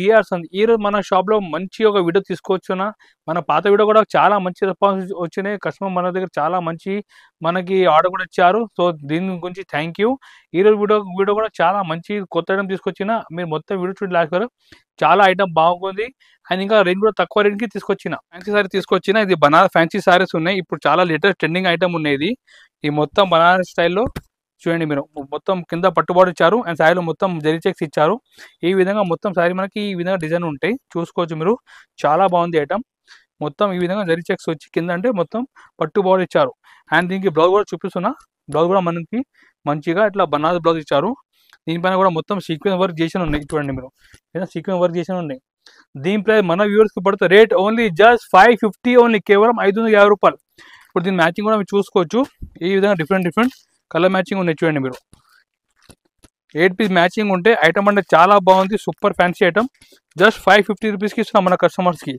GR సంద్. ఈరోజు మన షాప్లో మంచి ఒక వీడియో తీసుకొచ్చున్నా. మన పాత వీడియో కూడా చాలా మంచి రెస్పాన్స్ వచ్చినాయి. కస్టమర్ మన దగ్గర చాలా మంచి మనకి ఆర్డర్ కూడా ఇచ్చారు. సో దీని గురించి థ్యాంక్ యూ. ఈరోజు వీడియో కూడా చాలా మంచి కొత్త ఐటమ్ తీసుకొచ్చిన. మీరు మొత్తం వీడియో చూడండి లాస్ట్ వరకు. చాలా ఐటమ్ బాగుంది. అండ్ ఇంకా రేంజ్ కూడా తక్కువ రేంజ్కి తీసుకొచ్చిన ఫ్యాన్సీ సారీ తీసుకొచ్చిన. ఇది బనారస్ ఫ్యాన్సీ సారీస్ ఉన్నాయి. ఇప్పుడు చాలా లేటెస్ట్ ట్రెండింగ్ ఐటమ్ ఉన్నాయి. ఈ మొత్తం బనారస్ స్టైల్లో చూడండి. మీరు మొత్తం కింద పట్టుబాటు ఇచ్చారు అండ్ శారీలో మొత్తం జరీ చెక్స్ ఇచ్చారు. ఈ విధంగా మొత్తం శారీ మనకి ఈ విధంగా డిజైన్ ఉంటాయి. చూసుకోవచ్చు మీరు. చాలా బాగుంది ఐటమ్. మొత్తం ఈ విధంగా జరీ చెక్స్ వచ్చి కింద అంటే మొత్తం పట్టుబాటు ఇచ్చారు. అండ్ దీనికి బ్లౌజ్ కూడా చూపిస్తున్నా. బ్లౌజ్ కూడా మనకి మంచిగా ఇట్లా బనారస్ బ్లౌజ్ ఇచ్చారు. దీనిపైన కూడా మొత్తం సీక్వెన్స్ వర్క్ చేసి ఉన్నాయి. చూడండి మీరు. సీక్వెన్స్ వర్క్ చేసి ఉన్నాయి. దీని ప్రైస్ మన వ్యూవర్స్కి పడుతుంది రేట్ ఓన్లీ జస్ట్ 550 ఓన్లీ, కేవలం 550 రూపాయలు. ఇప్పుడు దీని మ్యాచింగ్ కూడా మీరు చూసుకోవచ్చు. ఈ విధంగా డిఫరెంట్ కలర్ మ్యాచింగ్ ఉన్నాయి. చూడండి మీరు. 8 పీస్ మ్యాచింగ్ ఉంటే ఐటమ్ అంటే చాలా బాగుంది. Super fancy item. జస్ట్ 550 రూపీస్కి ఇస్తున్నాం మన కస్టమర్స్కి.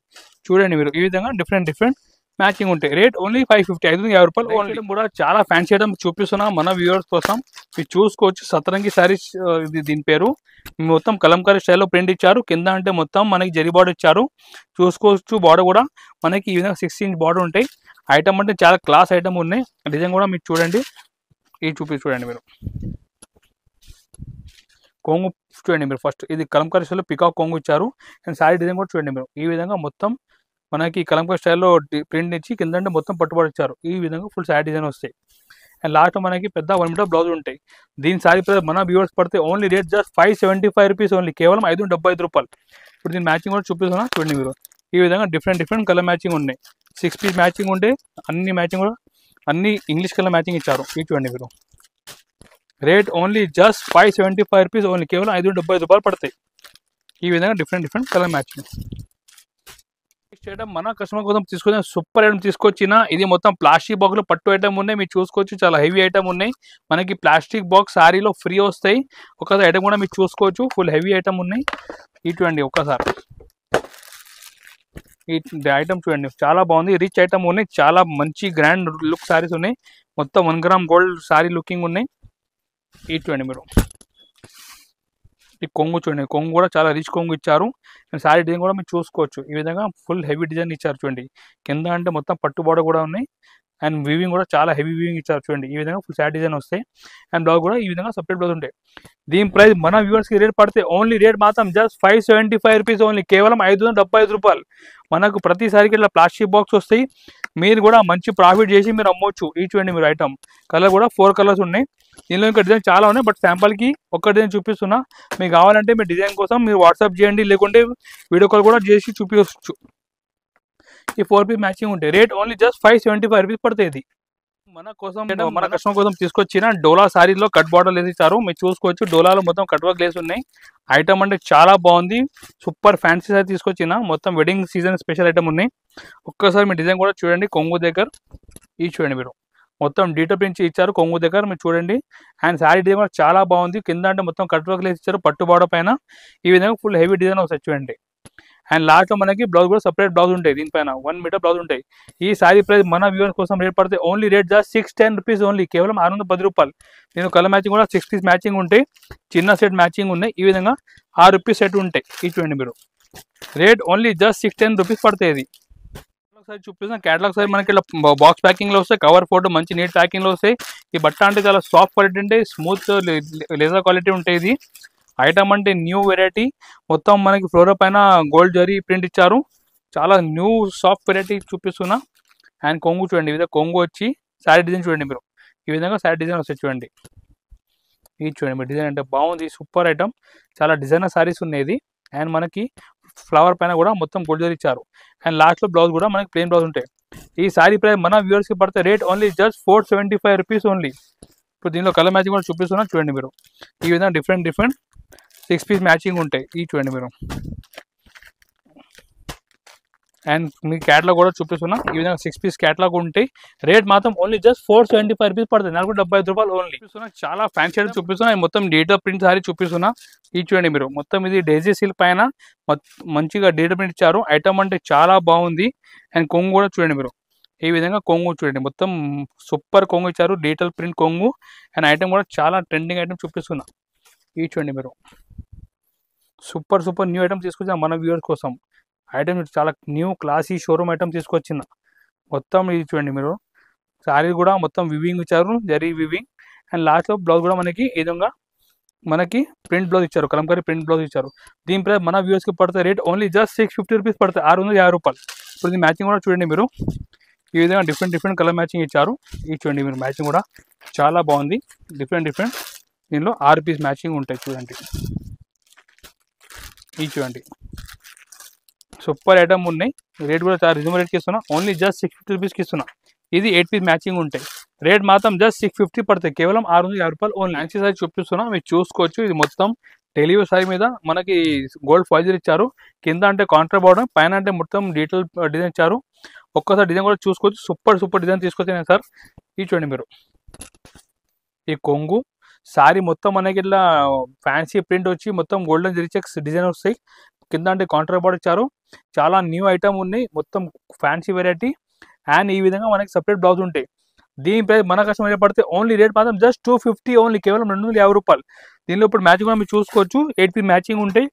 చూడండి మీరు. ఈ విధంగా డిఫరెంట్ మ్యాచింగ్ ఉంటాయి. రేట్ ఓన్లీ 550, 550 రూపాయలు ఓన్లీ. కూడా చాలా ఫ్యాన్సీ ఐటమ్ చూపిస్తున్నాం మన వ్యూవర్స్ కోసం. మీరు చూసుకోవచ్చు. సతరంగి శారీస్ ఇది దీని పేరు. మొత్తం కలంకారీ స్టైల్లో ప్రింట్ ఇచ్చారు. కింద అంటే మొత్తం మనకి జరీ బార్డర్ ఇచ్చారు. చూసుకోవచ్చు. బార్డర్ కూడా మనకి ఈ విధంగా 6 ఇంచ్ బార్డర్ ఉంటాయి. ఐటమ్ అంటే చాలా క్లాస్ ఐటమ్ ఉన్నాయి. డిజైన్ కూడా మీరు చూడండి. ఇది చూడండి మీరు. కొంగు చూడండి మీరు. ఫస్ట్ ఇది కలంకారీ స్టైల్లో పికాక్ కొంగు ఇచ్చారు. అండ్ శారీ డిజైన్ కూడా చూడండి మీరు. ఈ విధంగా మొత్తం మనకి కలంకారీ స్టైల్లో ప్రింట్ ఇచ్చి కింద అంటే మొత్తం పట్టుబడి ఇచ్చారు. ఈ విధంగా ఫుల్ శారీ డిజైన్ వస్తాయి. అండ్ లాస్ట్ మనకి పెద్ద 1 మీటర్ బ్లౌజ్ ఉంటాయి. దీని శారీ ప్రైస్ మన వ్యూవర్స్ పడితే only rate just 575 rupees only, కేవలం 575 రూపాయలు. ఇప్పుడు దీని మ్యాచింగ్ కూడా చూపిస్తున్నా. చూడండి మీరు. ఈ విధంగా డిఫరెంట్ కలర్ మ్యాచింగ్ ఉన్నాయి. 6 పీస్ మ్యాచింగ్ ఉంటే అన్ని మ్యాచింగ్ కూడా అన్ని ఇంగ్లీష్ కలర్ మ్యాచింగ్ ఇచ్చారు. ఇది చూడండి మీరు. Rate only just 575 rupees only, కేవలం 575 రూపాయలు పడతాయి. ఈ విధంగా different colour matching. Next item మన కస్టమర్ కోసం తీసుకొచ్చిన సూపర్ ఐటమ్ తీసుకొచ్చిన. ఇది మొత్తం ప్లాస్టిక్ బాక్స్ లో పట్టు ఐటమ్ ఉన్నాయి. మీరు చూసుకోవచ్చు. చాలా హెవీ ఐటమ్ ఉన్నాయి. మనకి ప్లాస్టిక్ బాక్స్ శారీలో ఫ్రీ వస్తాయి. ఒకసారి ఐటమ్ కూడా మీరు చూసుకోవచ్చు. ఫుల్ హెవీ ఐటమ్ ఉన్నాయి. ఇటువంటి ఒక్కసారి ఈ ఐటమ్ చూడండి. చాలా బాగుంది. రిచ్ ఐటమ్ ఉన్నాయి. చాలా మంచి గ్రాండ్ లుక్ శారీస్ ఉన్నాయి. మొత్తం 1 గ్రామ్ గోల్డ్ శారీ లుకింగ్ ఉన్నాయి. ఇది చూడండి మీరు. ఈ కొంగు చూడండి. కొంగు కూడా చాలా రిచ్ కొంగు ఇచ్చారు. అండ్ శారీ డిజైన్ కూడా మీరు చూసుకోవచ్చు. ఈ విధంగా ఫుల్ హెవీ డిజైన్ ఇచ్చారు. చూడండి. కింద అంటే మొత్తం పట్టు బార్డర్ కూడా ఉన్నాయి. అండ్ వీవింగ్ కూడా చాలా హెవీ వీవింగ్ ఇచ్చారు. చూడండి. ఈ విధంగా ఫుల్ శారీ డిజైన్ వస్తాయి. అండ్ బ్లౌజ్ కూడా ఈ విధంగా సపరేట్ బ్లౌజ్ ఉంటాయి. దీని ప్రైస్ మన వ్యూవర్స్కి రేట్ పడితే ఓన్లీ రేట్ మాత్రం జస్ట్ 575 రూపీస్ ఓన్లీ, కేవలం 575 రూపాయలు. మనకు ప్రతిసారికి ఇట్లా ప్లాస్టిక్ బాక్స్ వస్తాయి. మీరు కూడా మంచి ప్రాఫిట్ చేసి మీరు అమ్మవచ్చు. ఈ చూడండి మీరు. ఐటమ్ కలర్ కూడా 4 కలర్స్ ఉన్నాయి. దీనిలో ఇంకా డిజైన్ చాలా ఉన్నాయి. బట్ శాంపుల్కి ఒక డిజైన్ చూపిస్తున్నా. మీకు కావాలంటే మీ డిజైన్ కోసం మీరు వాట్సాప్ చేయండి, లేకుంటే వీడియో కాల్ కూడా చేసి చూపించవచ్చు. ఈ 4 పీస్ మ్యాచింగ్ ఉంటాయి. రేట్ ఓన్లీ జస్ట్ 575 రూపీస్ పడుతుంది. ఇది మన కోసం మన కస్టమర్ కోసం తీసుకొచ్చిన డోలా శారీలో కట్ బార్డర్ లేసి ఇచ్చారు. మీరు చూసుకోవచ్చు. డోలాలో మొత్తం కట్ వర్క్ లేసి ఉన్నాయి. ఐటమ్ అంటే చాలా బాగుంది. సూపర్ ఫ్యాన్సీ సారీ తీసుకొచ్చిన. మొత్తం వెడ్డింగ్ సీజన్ స్పెషల్ ఐటమ్ ఉన్నాయి. ఒక్కసారి మీ డిజైన్ కూడా చూడండి. కొంగు దగ్గర ఇది చూడండి మీరు. మొత్తం డీటెయిల్ ప్రింట్ ఇచ్చారు కొంగు దగ్గర. మీరు చూడండి. అండ్ శారీ డిజైన్ కూడా చాలా బాగుంది. కింద అంటే మొత్తం కట్ వర్క్ లేసి ఇచ్చారు. పట్టు బార్డర్ పైన ఈ విధంగా ఫుల్ హెవీ డిజైన్ వస్తాయి. చూడండి. అండ్ లాస్ట్లో మనకి బ్లౌజ్ కూడా సపరేట్ బ్లౌజ్ ఉంటాయి. దీనిపైన 1 మీటర్ బ్లౌజ్ ఉంటాయి. ఈ శారీ ప్రైస్ మన వ్యూవర్స్ కోసం రేట్ పడితే only rate just 610 rupees only, కేవలం 610 రూపాయలు. నేను కలర్ మ్యాచింగ్ కూడా 6 పీస్ మ్యాచింగ్ ఉంటాయి. చిన్న సెట్ మ్యాచింగ్ ఉన్నాయి. ఈ విధంగా 6 రూపీస్ సెట్ ఉంటాయి. ఇది చూడండి మీరు. రేట్ ఓన్లీ జస్ట్ 610 రూపీస్ పడుతుంది. ఇది ఒకసారి చూపిస్తాను. క్యాటలాగ్ సారీ మనకి ఇలా బాక్స్ ప్యాకింగ్లో వస్తాయి. కవర్ ఫోటో మంచి నీట్ ప్యాకింగ్లో వస్తాయి. ఈ బట్ట అంటే చాలా సాఫ్ట్ క్వాలిటీ ఉంటాయి. స్మూత్ లేజర్ క్వాలిటీ ఉంటాయి. ఇది ఐటమ్ అంటే న్యూ వెరైటీ. మొత్తం మనకి ఫ్లోర్ పైన గోల్డ్ జరీ ప్రింట్ ఇచ్చారు. చాలా న్యూ సాఫ్ట్ వెరైటీ చూపిస్తున్నా. అండ్ కొంగు చూడండి. ఈ విధంగా కొంగు వచ్చి శారీ డిజైన్ చూడండి మీరు. ఈ విధంగా శారీ డిజైన్ వస్తాయి. చూడండి. ఇది చూడండి మీరు. డిజైన్ అంటే బాగుంది. Super item. చాలా డిజైనర్ శారీస్ ఉన్నాయి. అండ్ మనకి ఫ్లవర్ పైన కూడా మొత్తం గోల్డ్ జరీ ఇచ్చారు. అండ్ లాస్ట్లో బ్లౌజ్ కూడా మనకి ప్లెయిన్ బ్లౌజ్ ఉంటాయి. ఈ శారీ ప్రైస్ మన వ్యూవర్స్కి పడితే rate only just 475 rupees only. ఇప్పుడు దీనిలో కలర్ మ్యాచింగ్ కూడా చూపిస్తున్నా. చూడండి మీరు. ఈ విధంగా డిఫరెంట్ 6 పీస్ మ్యాచింగ్ ఉంటాయి. ఈ చూడండి మీరు. అండ్ మీ క్యాటలాగ్ కూడా చూపిస్తున్నా. ఈ విధంగా 6 పీస్ క్యాటలాగ్ ఉంటాయి. రేట్ మాత్రం ఓన్లీ జస్ట్ 475 రూపీస్ పడుతుంది. 475 రూపాయలు ఓన్లీ. చూపిస్తున్నా. చాలా ఫ్యాన్సీ ఐటమ్ చూపిస్తున్నా. మొత్తం డీటెయిల్ ప్రింట్ సారీ చూపిస్తున్నా. ఇది చూడండి మీరు. మొత్తం ఇది డేజీ సిల్క్ పైన మంచిగా డీటెయిల్ ప్రింట్ ఇచ్చారు. ఐటమ్ అంటే చాలా బాగుంది. అండ్ కొంగు కూడా చూడండి మీరు. ఈ విధంగా కొంగు చూడండి. మొత్తం సూపర్ కొంగు ఇచ్చారు. డీటెయిల్ ప్రింట్ కొంగు. అండ్ ఐటమ్ కూడా చాలా ట్రెండింగ్ ఐటమ్ చూపిస్తున్నా. ఇది చూడండి మీరు. సూపర్ సూపర్ న్యూ ఐటమ్ తీసుకొచ్చిన మన వ్యూవర్స్ కోసం. ఐటమ్ చాలా న్యూ క్లాసీ షోరూమ్ ఐటమ్ తీసుకొచ్చిన. మొత్తం ఇది చూడండి మీరు, శారీ కూడా మొత్తం వివింగ్ ఇచ్చారు, జరీ వివింగ్. అండ్ లాస్ట్లో బ్లౌజ్ కూడా మనకి ఈ విధంగా మనకి ప్రింట్ బ్లౌజ్ ఇచ్చారు, కలంకారీ ప్రింట్ బ్లౌజ్ ఇచ్చారు. దీని ప్రైస్ మన వ్యూవర్స్కి పడితే రేట్ ఓన్లీ జస్ట్ 650 రూపీస్ పడతాయి, 650 రూపాయలు. ఇప్పుడు ఇది మ్యాచింగ్ కూడా చూడండి మీరు, ఈ విధంగా డిఫరెంట్ కలర్ మ్యాచింగ్ ఇచ్చారు. ఇది చూడండి మీరు, మ్యాచింగ్ కూడా చాలా బాగుంది. డిఫరెంట్ దీనిలో 6 పీస్ మ్యాచింగ్ ఉంటాయి చూడండి. ఇది చూడండి సూపర్ ఐటమ్ ఉన్నాయి. రేట్ కూడా చాలా రీజనబుల్ రేట్కి ఇస్తున్నా, ఓన్లీ జస్ట్ 650 రూపీస్కి ఇస్తున్నా. ఇది 8 పీస్ మ్యాచింగ్ ఉంటాయి. రేట్ మాత్రం జస్ట్ 650 పడతాయి, కేవలం 650 రూపాయలు ఓన్లీ. ఫ్యాన్సీ సారీ చూపిస్తున్నా, మీరు చూసుకోవచ్చు. ఇది మొత్తం డెలివరీ సారీ మీద మనకి గోల్డ్ ఫాయిల్ ఇచ్చారు. కింద అంటే కాంట్రా బార్డర్, పైన అంటే మొత్తం డీటెయిల్ డిజైన్ ఇచ్చారు. ఒక్కసారి డిజైన్ కూడా చూసుకోవచ్చు, సూపర్ డిజైన్ తీసుకొచ్చాను సార్. ఇది చూడండి మీరు, ఈ కొంగు సారీ మొత్తం మనకి ఇట్లా ఫ్యాన్సీ ప్రింట్ వచ్చి మొత్తం గోల్డెన్ జరీ చెక్స్ డిజైన్ వస్తాయి. కింద అంటే కాంట్రా బార్డర్ ఇచ్చారు. చాలా న్యూ ఐటమ్ ఉన్నాయి, మొత్తం ఫ్యాన్సీ వెరైటీ. అండ్ ఈ విధంగా మనకి సపరేట్ బ్లౌజ్ ఉంటాయి. దీని ప్రైస్ మన కస్టమర్ పడితే ఓన్లీ రేట్ మాత్రం జస్ట్ 250 ఓన్లీ, కేవలం 250 రూపాయలు. దీనిలో ఇప్పుడు మ్యాచింగ్ కూడా మీరు చూసుకోవచ్చు, 8 పీస్ మ్యాచింగ్ ఉంటాయి.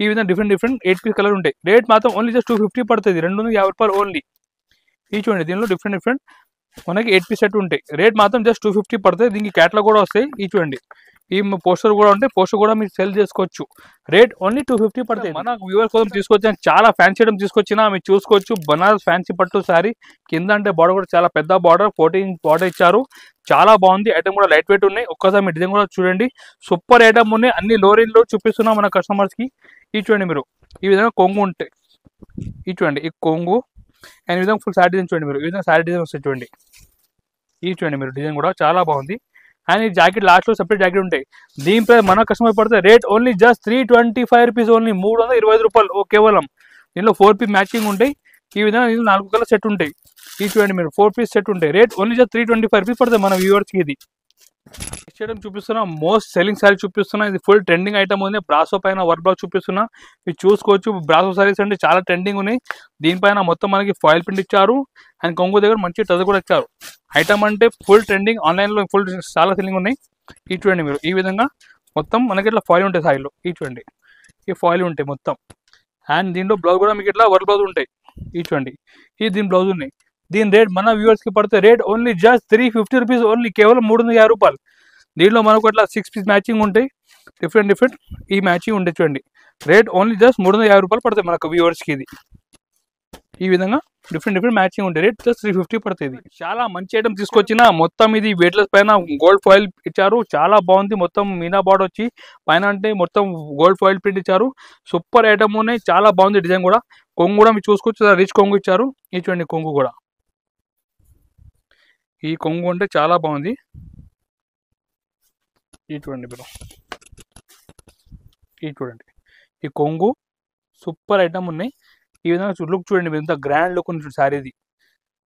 ఈ విధంగా డిఫరెంట్ 8 పీస్ కలర్ ఉంటాయి. రేట్ మాత్రం ఓన్లీ జస్ట్ 250 పడుతుంది, 250 రూపాయలు ఓన్లీ. ఇది చూడండి, దీనిలో డిఫరెంట్ మనకి 8 పీస్ సెట్ ఉంటాయి. రేట్ మాత్రం జస్ట్ 250 పడుతుంది. దీనికి క్యాటలాగ్ కూడా వస్తాయి. ఇది చూడండి, ఈ పోస్టర్ కూడా ఉంటాయి, పోస్టర్ కూడా మీరు సెల్ చేసుకోవచ్చు. రేట్ ఓన్లీ 250 పడుతుంది. మన వ్యూవర్ కోసం తీసుకొచ్చిన చాలా ఫ్యాన్సీ ఐటమ్ తీసుకొచ్చినా మీరు చూసుకోవచ్చు. బనారస్ ఫ్యాన్సీ పట్టు శారీ, కింద అంటే బార్డర్ కూడా చాలా పెద్ద బార్డర్, 14 బార్డర్ ఇచ్చారు. చాలా బాగుంది. ఐటమ్ కూడా లైట్ వెయిట్ ఉన్నాయి. ఒక్కసారి మీ డిజైన్ కూడా చూడండి, సూపర్ ఐటమ్ ఉన్నాయి. అన్ని లో రేంజ్ లో చూపిస్తున్నాం మన కస్టమర్స్ కి. ఇది చూడండి మీరు, ఈ విధంగా కొంగు ఉంటాయి. ఇది చూడండి, ఈ కొంగు అండ్ ఈ విధంగా ఫుల్ శారీ డిజైన్ చూడండి మీరు, ఈ విధంగా శారీ డిజైన్ వస్తాయి చూడండి. ఇది చూడండి మీరు, డిజైన్ కూడా చాలా బాగుంది. అండ్ ఈ జాకెట్ లాస్ట్లో సపరేట్ జాకెట్ ఉంటాయి. దీని ప్రైస్ మన కస్టమర్ పడితే rate only just 325 rupees only, 325 రూపాయలు కేవలం. దీనిలో 4 పీస్ మ్యాచింగ్ ఉంటాయి. ఈ విధంగా 4 కలర్ సెట్ ఉంటాయి. ఇది చూడండి మీరు, 4 పీస్ సెట్ ఉంటాయి. రేట్ ఓన్లీ జస్ట్ 325 రూపీస్ పడుతుంది మన వ్యూవర్స్కి. ఇది నెక్స్ట్ ఐటమ్ చూపిస్తున్నా, మోస్ట్ సెల్లింగ్ శారీ చూపిస్తున్నా. ఇది ఫుల్ ట్రెండింగ్ ఐటమ్ ఉంది. బ్రాసో పైన వర్క్ బ్లౌజ్ చూపిస్తున్నా, మీరు చూసుకోవచ్చు. బ్రాసో శారీస్ అంటే చాలా ట్రెండింగ్ ఉన్నాయి. దీనిపైన మొత్తం మనకి ఫాయిల్ ప్రింట్ ఇచ్చారు. అండ్ కొంగు దగ్గర మంచి టజర్ కూడా ఇచ్చారు. ఐటమ్ అంటే ఫుల్ ట్రెండింగ్, ఆన్లైన్లో ఫుల్ చాలా సెల్లింగ్ ఉన్నాయి. ఇది చూడండి మీరు, ఈ విధంగా మొత్తం మనకి ఇట్లా ఫాయిల్ ఉంటాయి శారీలో. ఇది చూడండి, ఈ ఫాయిల్ ఉంటాయి మొత్తం. అండ్ దీంట్లో బ్లౌజ్ కూడా మీకు ఇట్లా వర్క్ బ్లౌజ్ ఉంటాయి. ఇది చూడండి, ఇది దీని బ్లౌజ్ ఉన్నాయి. దీని రేట్ మన వ్యూవర్స్కి పడితే rate only just 350 rupees only, కేవలం 350 రూపాయలు. దీంట్లో మనకు అట్లా 6 పీస్ మ్యాచింగ్ ఉంటాయి. డిఫరెంట్ ఈ మ్యాచింగ్ ఉంటాయి చూడండి. రేట్ ఓన్లీ జస్ట్ 350 రూపాయలు పడుతుంది మనకు వ్యూవర్స్కి. ఇది ఈ విధంగా డిఫరెంట్ మ్యాచింగ్ ఉంటాయి. రేట్ జస్ట్ 350 పడుతుంది. చాలా మంచి ఐటమ్ తీసుకొచ్చిన. మొత్తం ఇది వెయిట్లెస్ పైన గోల్డ్ ఫాయిల్ ఇచ్చారు. చాలా బాగుంది. మొత్తం మీనా బార్డర్ వచ్చి పైన అంటే మొత్తం గోల్డ్ ఫాయిల్ ప్రింట్ ఇచ్చారు. సూపర్ ఐటమ్ ఉన్నాయి, చాలా బాగుంది. డిజైన్ కూడా, కొంగు కూడా మీరు చూసుకోవచ్చు, రిచ్ కొంగు ఇచ్చారు. ఇది చూడండి, కొంగు కూడా, ఈ కొంగు అంటే చాలా బాగుంది. ఇది చూడండి మీరు, ఇది చూడండి, ఈ కొంగు సూపర్ ఐటమ్ ఉన్నాయి. ఈ విధంగా లుక్ చూడండి మీరు, ఇంత గ్రాండ్ లుక్ ఉంది శారీది.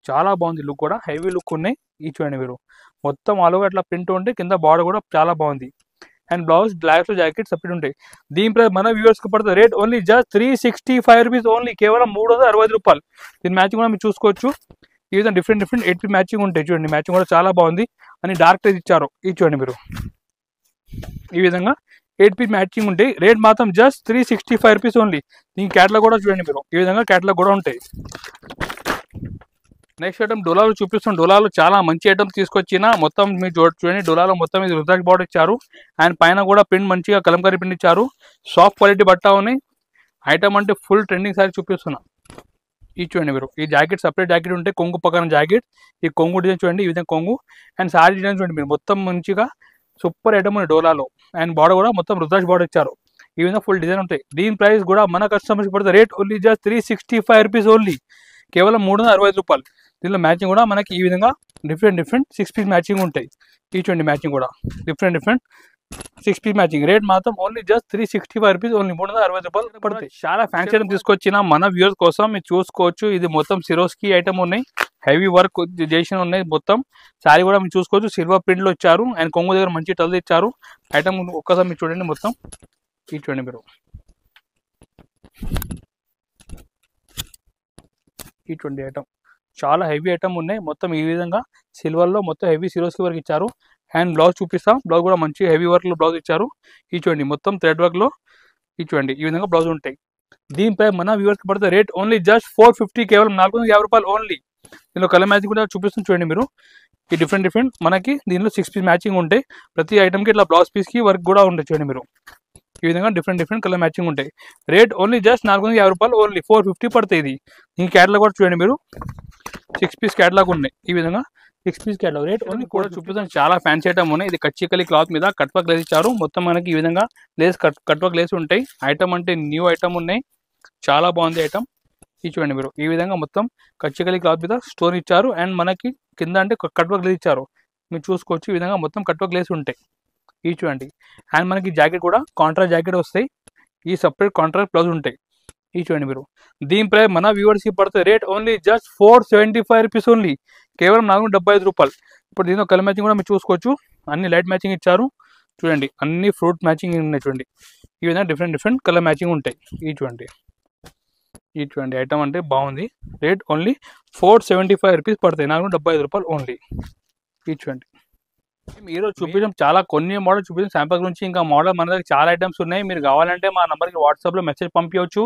చాలా బాగుంది లుక్ కూడా, హెవీ లుక్ ఉన్నాయి. ఇది చూడండి మీరు, మొత్తం ఆల్ ఓవర్ అట్లా ప్రింట్ ఉంటే కింద బార్డర్ కూడా చాలా బాగుంది. And blouse black jacket separate ఉంటాయి. దీని ప్రైస్ మన వ్యూవర్స్కి పడుతుంది rate only just 365 rupees only, కేవలం 360 రూపాయలు. దీని మ్యాచింగ్ కూడా మీరు చూసుకోవచ్చు. ఈ విధంగా డిఫరెంట్ 8 పీస్ మ్యాచింగ్ ఉంటాయి చూడండి. మ్యాచింగ్ కూడా చాలా బాగుంది. అని డార్క్ టైజ్ ఇచ్చారు. ఇది చూడండి మీరు, ఈ విధంగా 8 పీస్ మ్యాచింగ్ ఉంటాయి. రేట్ మాత్రం జస్ట్ 365 రూపీస్ ఓన్లీ. దీని క్యాటలాగ్ కూడా చూడండి మీరు, ఈ విధంగా క్యాటలాగ్ కూడా ఉంటాయి. నెక్స్ట్ ఐటమ్ డోలాలో చూపిస్తాం. డోలాలో చాలా మంచి ఐటమ్ తీసుకొచ్చిన. మొత్తం మీరు చూడండి, డోలాలో మొత్తం ఇది రుద్రాక్ష బార్డర్ ఇచ్చారు. అండ్ పైన కూడా ప్రింట్ మంచిగా కలంకారీ ప్రింట్ ఇచ్చారు. సాఫ్ట్ క్వాలిటీ బట్ట ఉన్నాయి. ఐటమ్ అంటే ఫుల్ ట్రెండింగ్ సారీ చూపిస్తున్నా. ఇది చూడండి మీరు, ఈ జాకెట్ సపరేట్ జాకెట్ ఉంటే కొంగు పక్కన జాకెట్. ఈ కొంగు డిజైన్ చూడండి, ఈ విధంగా కొంగు. అండ్ సారీ డిజైన్ చూడండి మీరు, మొత్తం మంచిగా సూపర్ ఐటమ్ ఉంది డోలాలో. అండ్ బార్డర్ కూడా మొత్తం రుద్రాక్ష బార్డర్ ఇచ్చారు. ఈ విధంగా ఫుల్ డిజైన్ ఉంటాయి. దీని ప్రైస్ కూడా మన కస్టమర్స్కి పడితే rate only just 365 rupees only, కేవలం 365 రూపాయలు. దీనిలో మ్యాచింగ్ కూడా మనకి ఈ విధంగా డిఫరెంట్ 6 పీస్ మ్యాచింగ్ ఉంటాయి. ఈ చూడండి మ్యాచింగ్ కూడా డిఫరెంట్ 6 పీస్ మ్యాచింగ్. రేట్ మాత్రం ఓన్లీ జస్ట్ 365 రూపీస్ ఓన్లీ, 360 రూపాయలు పడుతుంది. చాలా ఫ్యాన్సీ ఐటమ్ తీసుకొచ్చిన మన వ్యూవర్స్ కోసం మీరు చూసుకోవచ్చు. ఇది మొత్తం సిరోస్కి ఐటమ్ ఉన్నాయి, హెవీ వర్క్ చేసిన ఉన్నాయి. మొత్తం శారీ కూడా మీరు చూసుకోవచ్చు, సిల్వర్ ప్రింట్లో ఇచ్చారు. అండ్ కొంగు దగ్గర మంచి టల్ ఇచ్చారు. ఐటమ్ ఒక్కసారి మీరు చూడండి మొత్తం. ఇది చూడండి మీరు, ఇటువంటి ఐటమ్ చాలా హెవీ ఐటమ్ ఉన్నాయి. మొత్తం ఈ విధంగా సిల్వర్లో మొత్తం హెవీ సిరోస్కి వర్క్ ఇచ్చారు. అండ్ బ్లౌజ్ చూపిస్తాం. బ్లౌజ్ కూడా మంచి హెవీ వర్క్లో బ్లౌజ్ ఇచ్చారు. ఈ చూడండి మొత్తం థ్రెడ్ వర్క్లో ఇది చూడండి ఈ విధంగా బ్లౌజ్ ఉంటాయి. దీనిపై మన వ్యూవర్స్కి పడితే రేట్ ఓన్లీ జస్ట్ 450, కేవలం 450 రూపాయలు ఓన్లీ. దీనిలో కలర్ మ్యాచింగ్ కూడా చూపిస్తుంది చూడండి మీరు. ఈ డిఫరెంట్ మనకి దీనిలో 6 పీస్ మ్యాచింగ్ ఉంటాయి. ప్రతి ఐటమ్కి ఇట్లా బ్లౌజ్ పీస్కి వర్క్ కూడా ఉంటుంది చూడండి మీరు. ఈ విధంగా డిఫరెంట్ కలర్ మ్యాచింగ్ ఉంటాయి. రేట్ ఓన్లీ జస్ట్ 450 రూపాయలు ఓన్లీ, 450 పడుతుంది. ఇది ఈ క్యాటలాగ్ కూడా చూడండి మీరు, 6 పీస్ క్యాటలాగ్ ఉన్నాయి. ఈ విధంగా 6 పీస్ క్యాటలాగ్ రేట్ ఓన్లీ కూడా చూపిస్తాను. చాలా ఫ్యాన్సీ ఐటమ్ ఉన్నాయి. ఇది కచ్చికలి క్లాత్ మీద కట్ వర్క్ లేస్ ఇచ్చారు. మొత్తం మనకి ఈ విధంగా లేస్ కట్ వర్క్ లేస్ ఉంటాయి. ఐటమ్ అంటే న్యూ ఐటమ్ ఉన్నాయి, చాలా బాగుంది ఐటమ్. ఇది చూడండి మీరు, ఈ విధంగా మొత్తం కచ్చికలి క్లాత్ మీద స్టోన్ ఇచ్చారు. అండ్ మనకి కింద అంటే కట్ వర్క్ లేస్ ఇచ్చారు. మీరు చూసుకోవచ్చు, ఈ విధంగా మొత్తం కట్ వర్క్ లేస్ ఉంటాయి. ఇది చూడండి. అండ్ మనకి జాకెట్ కూడా కాంట్రాస్ట్ జాకెట్ వస్తాయి. ఈ సపరేట్ కాంట్రాస్ట్ బ్లౌజ్ ఉంటాయి. ఇది చూడండి మీరు. దీనిపై మన వ్యూవర్స్కి పడుతుంది rate only just 475 rupees only, కేవలం 475 రూపాయలు. ఇప్పుడు దీనిలో కలర్ మ్యాచింగ్ కూడా మీరు చూసుకోవచ్చు. అన్ని లైట్ మ్యాచింగ్ ఇచ్చారు చూడండి, అన్ని ఫ్రూట్ మ్యాచింగ్ ఉన్నాయి చూడండి. ఈ విధంగా డిఫరెంట్ కలర్ మ్యాచింగ్ ఉంటాయి. ఇది చూడండి ఐటమ్ అంటే బాగుంది. రేట్ ఓన్లీ 475 రూపీస్ పడతాయి, 475 రూపాయలు ఓన్లీ. ఇది చూడండి. మీరు చూపించడం చాలా కొన్ని మోడల్ చూపించాం శాంపుల్ గురించి. ఇంకా మోడల్ మన దగ్గర చాలా ఐటమ్స్ ఉన్నాయి. మీరు కావాలంటే మా నెంబర్కి వాట్సాప్లో మెసేజ్ పంపించవచ్చు,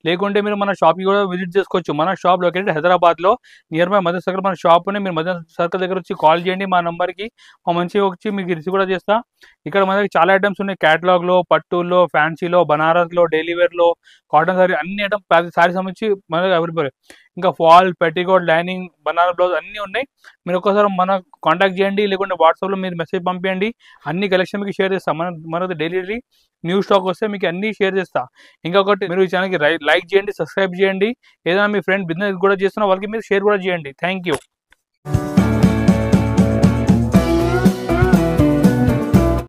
లేకుంటే మీరు మన షాప్కి కూడా విజిట్ చేసుకోవచ్చు. మన షాప్ లొకేటెడ్ హైదరాబాద్లో నియర్ బై మదర్ సర్కిల్ మన షాప్ ఉంది. మీరు మదర్ సర్కిల్ దగ్గర వచ్చి కాల్ చేయండి మా నెంబర్కి, మా మంచిగా వచ్చి మీకు రిసీవ్ కూడా చేస్తా. ఇక్కడ మన దగ్గర చాలా ఐటమ్స్ ఉన్నాయి. క్యాటలాగ్లో, పట్టులో, ఫ్యాన్సీలో, బనారస్లో, డైలీ వేర్లో, కాటన్ సారీ, అన్ని ఐటమ్ సారీ సంబంధించి మన దగ్గర అవైలబుల్. ఇంకా fall, petticoat, lining, Banaras blouse అన్నీ ఉన్నాయి. మీరు ఒక్కసారి మన కాంటాక్ట్ చేయండి, లేకుంటే వాట్సాప్లో మీరు మెసేజ్ పంపించండి. అన్ని కలెక్షన్ మీకు షేర్ చేస్తాం. మనది డైలీ న్యూ స్టాక్ వస్తే మీకు అన్ని షేర్ చేస్తా. ఇంకొకటి, మీరు ఈ ఛానల్కి లైక్ చేయండి, సబ్స్క్రైబ్ చేయండి. ఏదైనా మీ ఫ్రెండ్ బిజినెస్ కూడా చేస్తున్నా వాళ్ళకి మీరు షేర్ కూడా చేయండి. Thank you.